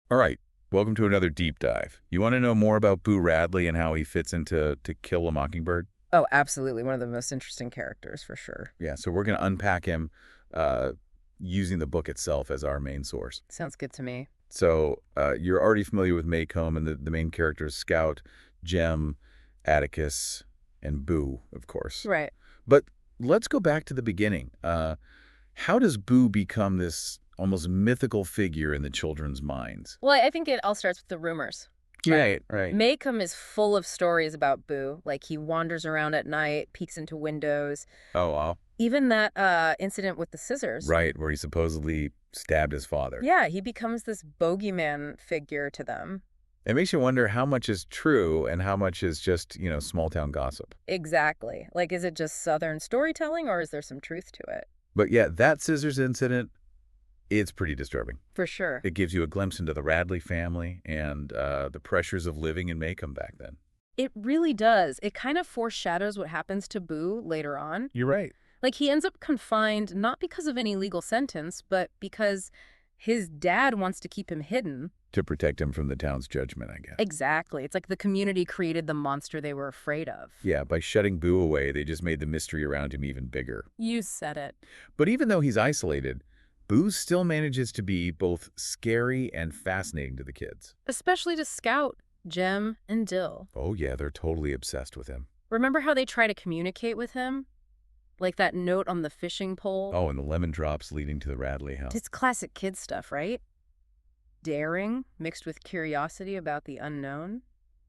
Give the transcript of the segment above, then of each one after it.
All right, welcome to another deep dive. You want to know more about Boo Radley and how he fits into To Kill a Mockingbird? Oh, absolutely. One of the most interesting characters for sure. Yeah, so we're going to unpack him uh, using the book itself as our main source. Sounds good to me. So you're already familiar with Maycomb and the main characters, Scout, Jem, Atticus, and Boo, of course. Right. But let's go back to the beginning. How does Boo become this almost mythical figure in the children's minds? Well, I think it all starts with the rumors. Right. Maycomb is full of stories about Boo. Like he wanders around at night, peeks into windows. Oh, wow. Even that incident with the scissors. Right, where he supposedly stabbed his father. Yeah, he becomes this bogeyman figure to them. It makes you wonder how much is true and how much is just, small town gossip. Exactly. Like, is it just Southern storytelling or is there some truth to it? But yeah, that scissors incident, it's pretty disturbing. For sure. It gives you a glimpse into the Radley family and the pressures of living in Maycomb back then. It really does. It kind of foreshadows what happens to Boo later on. You're right. Like, he ends up confined not because of any legal sentence, but because his dad wants to keep him hidden. To protect him from the town's judgment, I guess. Exactly. It's like the community created the monster they were afraid of. Yeah, by shutting Boo away, they just made the mystery around him even bigger. You said it. But even though he's isolated, Boo still manages to be both scary and fascinating to the kids. Especially to Scout, Jem, and Dill. Oh yeah, they're totally obsessed with him. Remember how they try to communicate with him? Like that note on the fishing pole? Oh, and the lemon drops leading to the Radley house. It's classic kid stuff, right? Daring, mixed with curiosity about the unknown.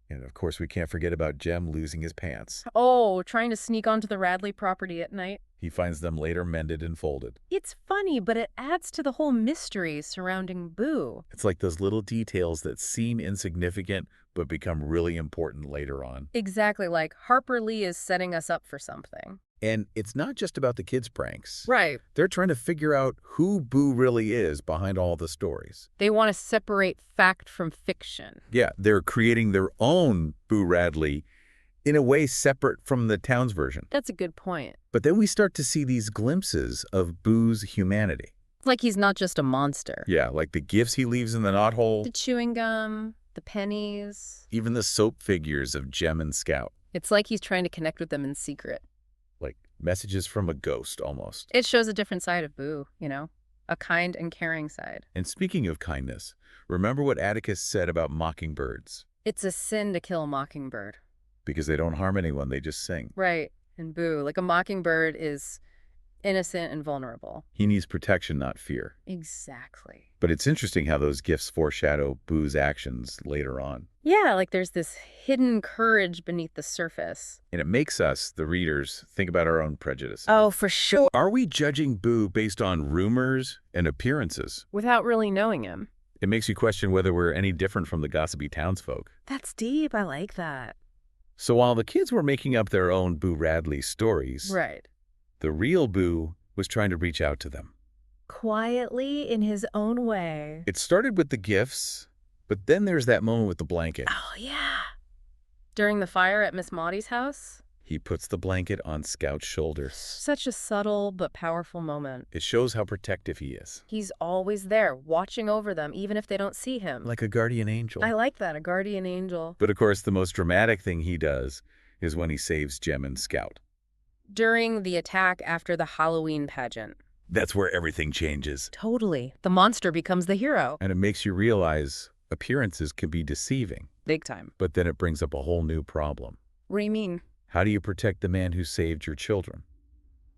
And of course, we can't forget about Jem losing his pants. Oh, trying to sneak onto the Radley property at night. He finds them later mended and folded. It's funny, but it adds to the whole mystery surrounding Boo. It's like those little details that seem insignificant but become really important later on. Exactly, like Harper Lee is setting us up for something. And it's not just about the kids' pranks. Right. They're trying to figure out who Boo really is behind all the stories. They want to separate fact from fiction. Yeah, they're creating their own Boo Radley in a way separate from the town's version. That's a good point. But then we start to see these glimpses of Boo's humanity. Like he's not just a monster. Yeah, like the gifts he leaves in the knothole. The chewing gum, the pennies. Even the soap figures of Jem and Scout. It's like he's trying to connect with them in secret. Like messages from a ghost, almost. It shows a different side of Boo, a kind and caring side. And speaking of kindness, remember what Atticus said about mockingbirds? It's a sin to kill a mockingbird. Because they don't harm anyone, they just sing. Right. And Boo, like a mockingbird is innocent and vulnerable. He needs protection, not fear. Exactly. But it's interesting how those gifts foreshadow Boo's actions later on. Yeah, like there's this hidden courage beneath the surface. And it makes us, the readers, think about our own prejudices. Oh, for sure. Are we judging Boo based on rumors and appearances? Without really knowing him. It makes you question whether we're any different from the gossipy townsfolk. That's deep. I like that. So while the kids were making up their own Boo Radley stories, Right. the real Boo was trying to reach out to them. Quietly, in his own way. It started with the gifts, but then there's that moment with the blanket. Oh, yeah. During the fire at Miss Maudie's house? He puts the blanket on Scout's shoulders. Such a subtle but powerful moment. It shows how protective he is. He's always there, watching over them, even if they don't see him. Like a guardian angel. I like that, a guardian angel. But of course, the most dramatic thing he does is when he saves Jem and Scout. During the attack after the Halloween pageant. That's where everything changes. Totally. The monster becomes the hero. And it makes you realize appearances can be deceiving. Big time. But then it brings up a whole new problem. What do you mean? How do you protect the man who saved your children?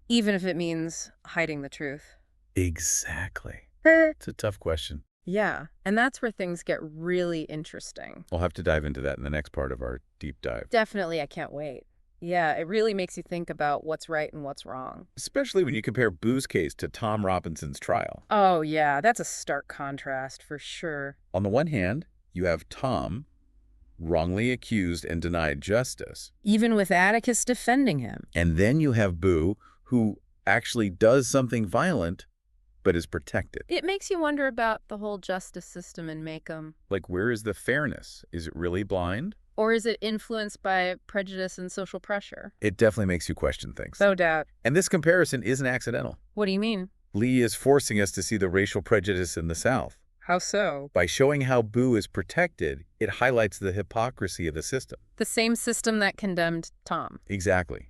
Even if it means hiding the truth. Exactly. It's a tough question. Yeah, and that's where things get really interesting. We'll have to dive into that in the next part of our deep dive. Definitely, I can't wait. Yeah, it really makes you think about what's right and what's wrong. Especially when you compare Boo's case to Tom Robinson's trial. Oh, yeah, that's a stark contrast for sure. On the one hand, you have Tom, wrongly accused and denied justice. Even with Atticus defending him. And then you have Boo, who actually does something violent, but is protected. It makes you wonder about the whole justice system in Maycomb. Like, where is the fairness? Is it really blind? Or is it influenced by prejudice and social pressure? It definitely makes you question things. No doubt. And this comparison isn't accidental. What do you mean? Lee is forcing us to see the racial prejudice in the South, How so? By showing how Boo is protected, it highlights the hypocrisy of the system. The same system that condemned Tom. Exactly.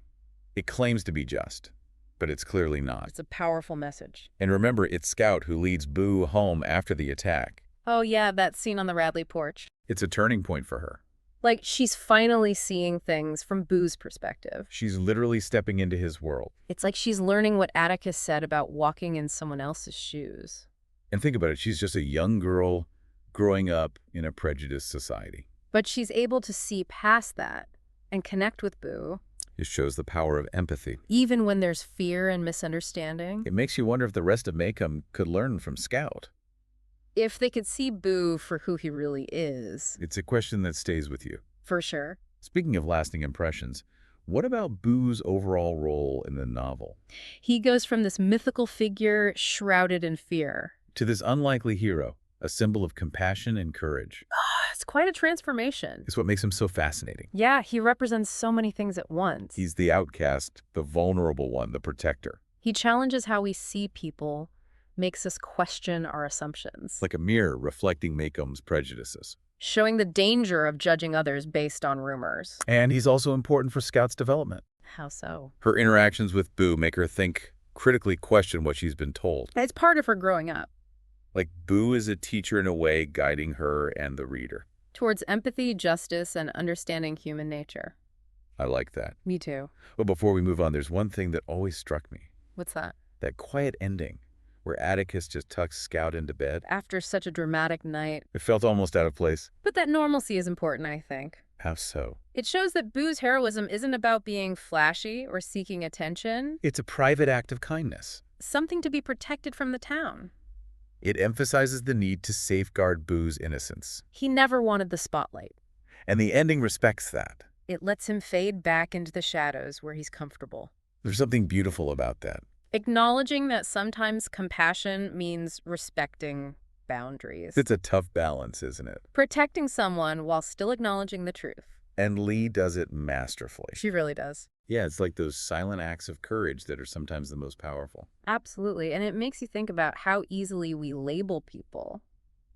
It claims to be just, but it's clearly not. It's a powerful message. And remember, it's Scout who leads Boo home after the attack. Oh yeah, that scene on the Radley porch. It's a turning point for her. Like, she's finally seeing things from Boo's perspective. She's literally stepping into his world. It's like she's learning what Atticus said about walking in someone else's shoes. And think about it, she's just a young girl growing up in a prejudiced society. But she's able to see past that and connect with Boo. It shows the power of empathy. Even when there's fear and misunderstanding. It makes you wonder if the rest of Maycomb could learn from Scout. If they could see Boo for who he really is. It's a question that stays with you. For sure. Speaking of lasting impressions, what about Boo's overall role in the novel? He goes from this mythical figure shrouded in fear To this unlikely hero, a symbol of compassion and courage. it's quite a transformation. It's what makes him so fascinating. Yeah, he represents so many things at once. He's the outcast, the vulnerable one, the protector. He challenges how we see people, makes us question our assumptions. Like a mirror reflecting Maycomb's prejudices. Showing the danger of judging others based on rumors. And he's also important for Scout's development. How so? Her interactions with Boo make her think, critically question what she's been told. It's part of her growing up. Like Boo is a teacher in a way, guiding her and the reader. Towards empathy, justice, and understanding human nature. I like that. Me too. But before we move on, there's one thing that always struck me. What's that? That quiet ending, where Atticus just tucks Scout into bed. After such a dramatic night. It felt almost out of place. But that normalcy is important, I think. How so? It shows that Boo's heroism isn't about being flashy or seeking attention. It's a private act of kindness. Something to be protected from the town. It emphasizes the need to safeguard Boo's innocence. He never wanted the spotlight. And the ending respects that. It lets him fade back into the shadows where he's comfortable. There's something beautiful about that. Acknowledging that sometimes compassion means respecting boundaries. It's a tough balance, isn't it? Protecting someone while still acknowledging the truth. And Lee does it masterfully. She really does. Yeah, it's like those silent acts of courage that are sometimes the most powerful. Absolutely. And it makes you think about how easily we label people.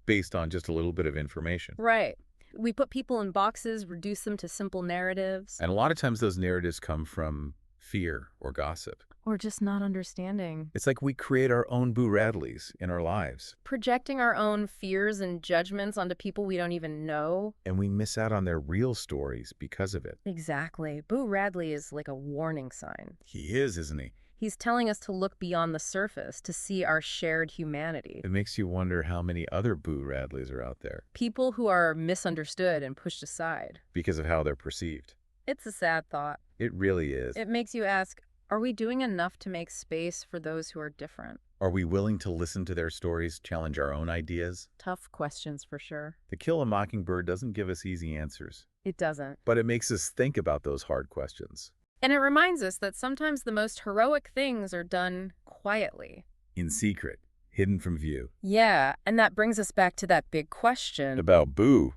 Based on just a little bit of information. Right. We put people in boxes, reduce them to simple narratives. And a lot of times those narratives come from fear or gossip. Or just not understanding. It's like we create our own Boo Radleys in our lives. Projecting our own fears and judgments onto people we don't even know. And we miss out on their real stories because of it. Exactly. Boo Radley is like a warning sign. He is, isn't he? He's telling us to look beyond the surface, to see our shared humanity. It makes you wonder how many other Boo Radleys are out there. People who are misunderstood and pushed aside. Because of how they're perceived. It's a sad thought. It really is. It makes you ask, are we doing enough to make space for those who are different? Are we willing to listen to their stories, challenge our own ideas? Tough questions for sure. To Kill a Mockingbird doesn't give us easy answers. It doesn't. But it makes us think about those hard questions. And it reminds us that sometimes the most heroic things are done quietly. In secret, hidden from view. Yeah, and that brings us back to that big question. About Boo.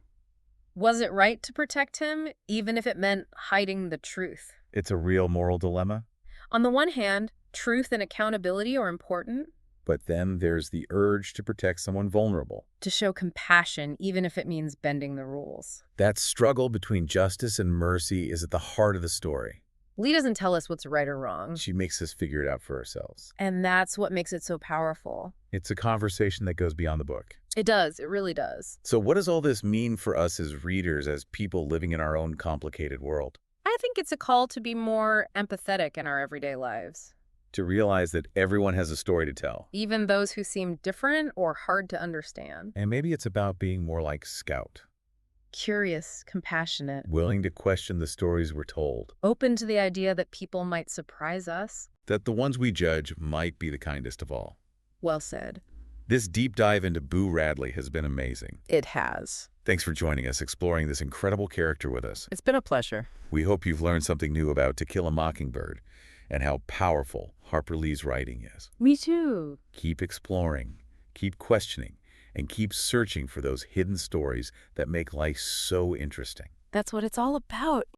Was it right to protect him, even if it meant hiding the truth? It's a real moral dilemma. On the one hand, truth and accountability are important. But then there's the urge to protect someone vulnerable. To show compassion, even if it means bending the rules. That struggle between justice and mercy is at the heart of the story. Lee doesn't tell us what's right or wrong. She makes us figure it out for ourselves. And that's what makes it so powerful. It's a conversation that goes beyond the book. It does. It really does. So what does all this mean for us as readers, as people living in our own complicated world? I think it's a call to be more empathetic in our everyday lives. To realize that everyone has a story to tell. Even those who seem different or hard to understand. And maybe it's about being more like Scout. Curious, compassionate. Willing to question the stories we're told. Open to the idea that people might surprise us. That the ones we judge might be the kindest of all. Well said. This deep dive into Boo Radley has been amazing. It has. Thanks for joining us, exploring this incredible character with us. It's been a pleasure. We hope you've learned something new about To Kill a Mockingbird and how powerful Harper Lee's writing is. Me too. Keep exploring, keep questioning, and keep searching for those hidden stories that make life so interesting. That's what it's all about.